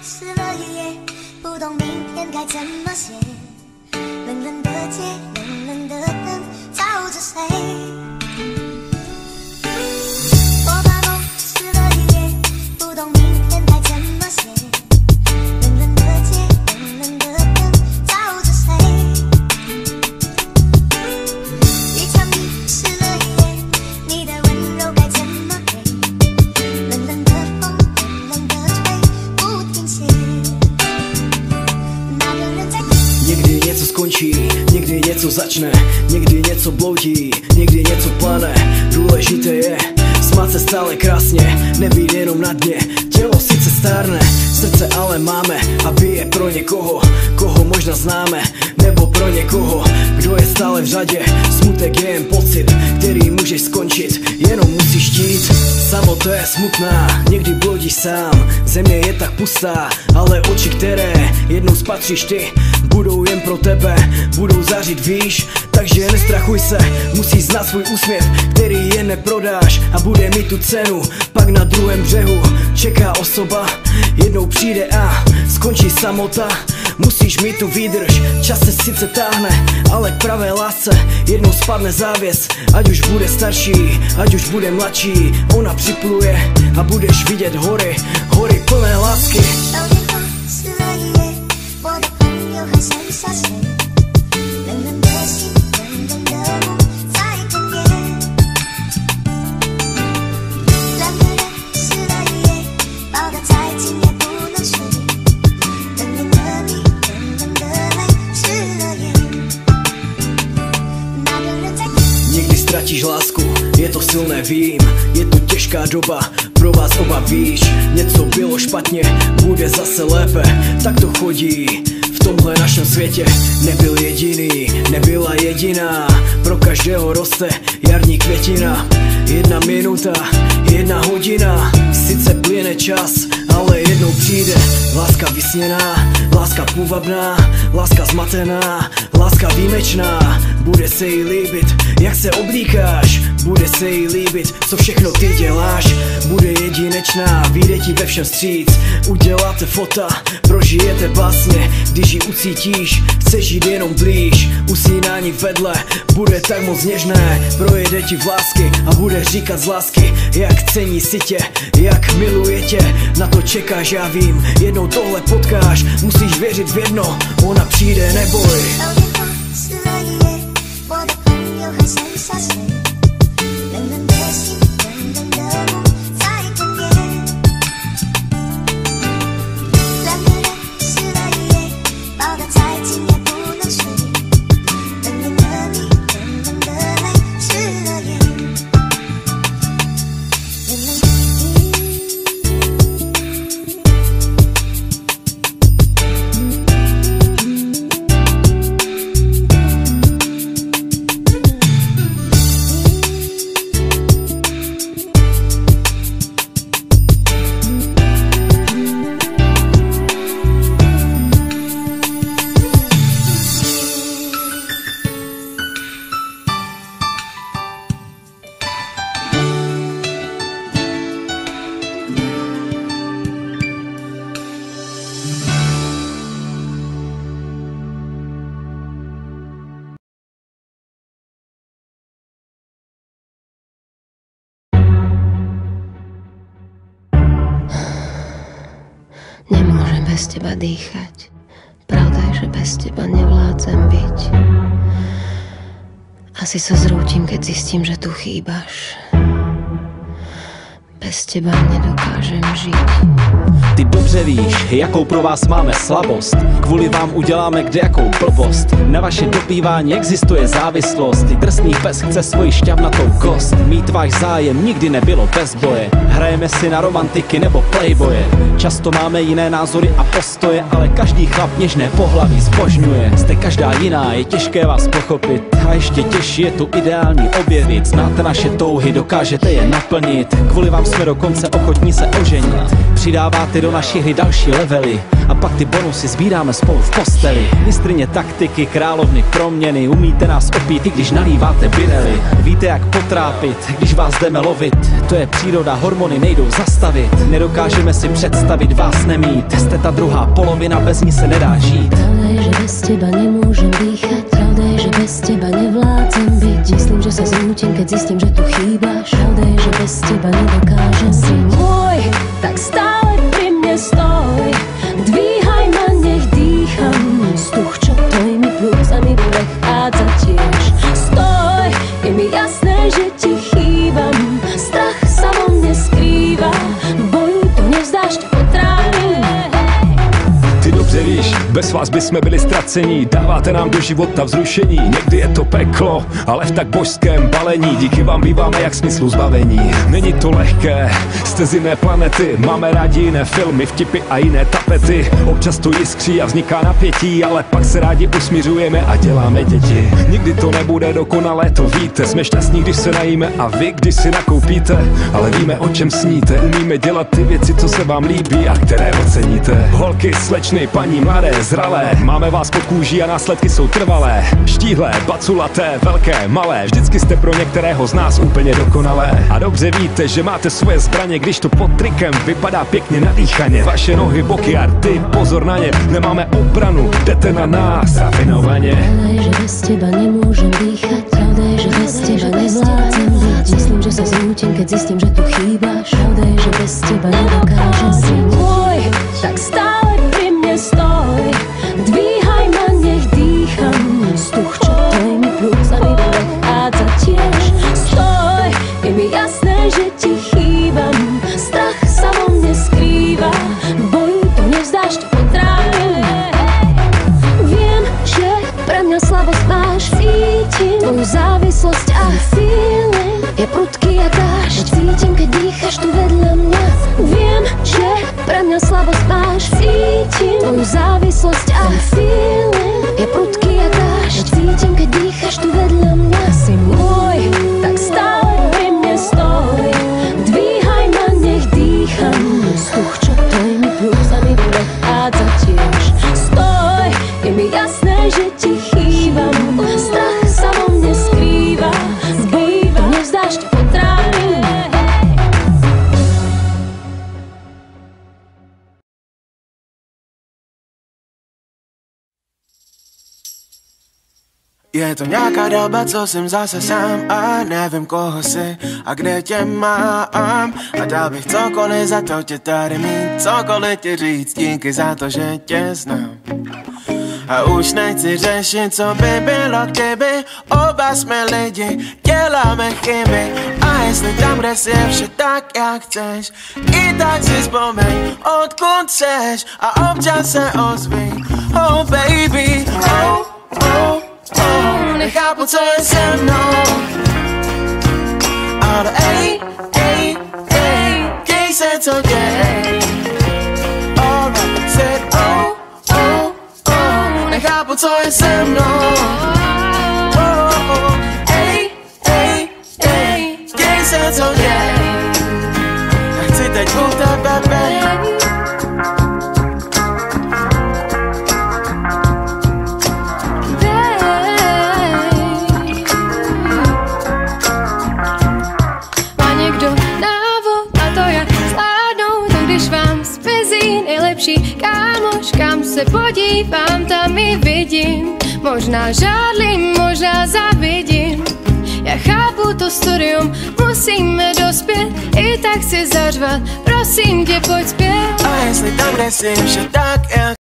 湿了一夜，不懂明天该怎么写。冷冷的街，冷冷的灯，照着谁？我把梦湿了一夜，不懂明天该怎么写。冷冷的街，冷冷的灯，照着谁？一场雨湿了一夜，你的温柔该怎么给？冷冷的风，冷冷的吹，不停歇。那个人在。Někdy něco skončí, někdy něco začne, někdy něco bloudí, někdy něco plane. Důležité je smát se stále krásně, nebýt jenom na dně. Tělo sice stárne, srdce ale máme a bije pro někoho, koho možná známe, nebo pro někoho, kdo je stále v řadě. Smutek je jen pocit, který můžeš skončit, jenom musíš chtít. Samota je smutná, někdy bloudíš sám, země je tak pustá, ale oči, které jednou spatříš ty, budou jen pro tebe, budou zářit, víš. Takže nestrachuj se, musíš znát svůj úsměv, který jen neprodáš a bude mít tu cenu. Pak na druhém břehu čeká osoba, jednou přijde a skončí samota. Musíš mít tu výdrž, čas se sice táhne, ale k pravé lásce jednou spadne závěs. Ať už bude starší, ať už bude mladší, ona připluje a budeš vidět hory, hory plné lásky. 很想下水，冷冷的心，冷冷的梦在哽咽。两个人湿了一夜，抱得再紧也不能睡。冷冷的你，冷冷的泪湿了眼。那个人在。Někdy ztratíš lásku, je to silné, vím, je to těžká doba, pro vás oba víš, něco bylo špatně, bude zase lépe, tak to chodí. V tomhle našem světě nebyl jediný, nebyla jediná, pro každého roste jarní květina. 1 minuta, 1 hodina, sice plyne čas, ale jednou přijde láska vysněná, láska půvabná, láska zmatená, láska výjimečná. Bude se jí líbit, jak se oblíkáš, bude se jí líbit, co všechno ty děláš. Bude jedinečná, vyjde ti ve všem vstříc, uděláte fota, prožijete básně, když ji ucítíš, chceš jít jenom blíž. Usínání vedle bude tak moc něžné, projede ti v lásky a bude říkat z lásky, jak cení si tě, jak miluje tě. Na to čekáš, já vím, jednou tohle potkáš, musíš věřit v jedno, ona přijde, neboj. 我的朋友很想下水，冷冷的心，冷冷的梦在哽咽。两个人湿了一夜，抱得再紧也不能睡。冷冷的你，冷冷的泪湿了眼。冷冷的Nemôžem bez teba dýchať. Pravda je, že bez teba nevládzem byť. Asi sa zrútim, keď zistím, že tu chýbaš. Bez teba nedokážem žiť. Ty dobře víš, jakou pro vás máme slabost. Kvůli vám uděláme kdejakou blbost. Na vaše dopívání existuje závislost. Ty drsný pes chce svoji šťavnatou kost. Mít váš zájem nikdy nebylo bez boje. Hrajeme si na romantiky nebo playboye. Často máme jiné názory a postoje, ale každý chlap něžné pohlaví zbožňuje. Jste každá jiná, je těžké vás pochopit. A ještě těžší je tu ideální objevit. Znáte naše touhy, dokážete je naplnit. Kvůli vám jsme dokonce ochotní se oženit. Přidáváte do naší hry další levely a pak pak ty bonusy sbíráme spolu v posteli. Mistryně taktiky, královny proměny, umíte nás opít, i když nalíváte birely. Víte, jak potrápit, když vás jdeme lovit. To je příroda, hormony nejdou zastavit. Nedokážeme si představit vás nemít. Jste ta druhá polovina, bez ní se nedá žít. Pravda je, že bez teba nemôžem dýchať. Pravda je, že bez teba nevládzem byť. Myslím, že sa zrútim, keď zistím, že tu chýbaš. Pravda je, že bez teba nedokážem. Si môj, tak stále pri mne stoj. Dvíhaj ma, nech dýcham. Vzduch, čo tvojimi plúcami prechádza tiež. Stoj, je mi jasné, že ti chýbam. Strach sa vo mne skrýva. V boju to nevzdáš, ťa potrávim. Ty dobře víš, bez vás bychom byli ztracení. Dáváte nám do života vzrušení. Někdy je to peklo, ale v tak božském balení. Díky vám býváme jak smyslu zbavení. Není to lehké, jste z jiné planety. Máme rádi jiné filmy, vtipy a jiné tapety. Občas to jiskří a vzniká napětí, ale pak se rádi usmířujeme a děláme děti. Nikdy to nebude dokonalé, to víte. Jsme šťastní, když se najíme a vy, když si nakoupíte. Ale víme, o čem sníte. Umíme dělat ty věci, co se vám líbí a které oceníte. Holky, slečny, paní mladé, zralé, máme vás pod kůží a následky jsou trvalé. Štíhlé, baculaté, velké, malé, vždycky jste pro některého z nás úplně dokonalé. A dobře víte, že máte svoje zbraně, když to pod trikem vypadá pěkně nadýchaně. Vaše nohy, boky a rty, pozor na ně, nemáme obranu, jdete na nás rafinovaně. Pravda je, že bez teba nemôžem dýchať. Pravda je, že bez teba nevládzem byť. Myslím, že sa zrútim, keď zistím, že tu chýbaš. Pravda je, že bez teba nedokážem. Si môj, tak stále pri mne stoj. Dvíhaj ma, nech dýcham. Vzduch, čo tvojimi plúcami prechádza tiež. Stoj, je mi jasné, že ti chýbam. Strach sa vo mne skrýva. V boju to nevzdáš, ťa potrávim. Viem, že pre mňa slabosť máš. Cítim tvoju závislosť a feeling je prudký jak dážď. Cítim, keď dýchaš tu vedľa mňa. Viem, že pre mňa slabosť máš. Cítim tvoju závislosť a feeling je prudký jak dážď. Cítim, keď dýchaš tu vedľa mňa. Si môj, tak stále pri mne stoj. Dvíhaj ma, nech dýcham. Vzduch, čo tvojimi plúcami prechádza tiež. Stoj, je mi jasné, že ti chýbam. Strach sa vo mne skrýva. V boji to nevzdáš, ťa potrávim. Je to nějaká doba, co jsem zase sám a nevím, koho jsi a kde tě mám. A dal bych cokoliv za to tě tady mít, cokoliv ti říct, díky za to, že tě znám. A už nechci řešit, co by bylo, kdyby oba jsme lidi, děláme chyby. A jestli tam, kde jsi, je vše tak, jak chceš, i tak si vzpomeň, odkud seš a občas se ozví. Oh baby, oh, oh, oh, nechápu, co je se mnou. Ale ej, ej, ej, děj se, co děj. All right, said oh, oh, oh, nechápu, co je se mnou. Oh, oh, ej, ej, ej, děj se, co děj. Já chci teď u tebe, baby. Kámoš, kam se podívám, tam i vidím. Možná žádlím, možná závidím. Já chápu to studium, musíme dospět. I tak chci zařvat, prosím tě, pojď zpět. A jestli tam, kde jsi, vše tak, jak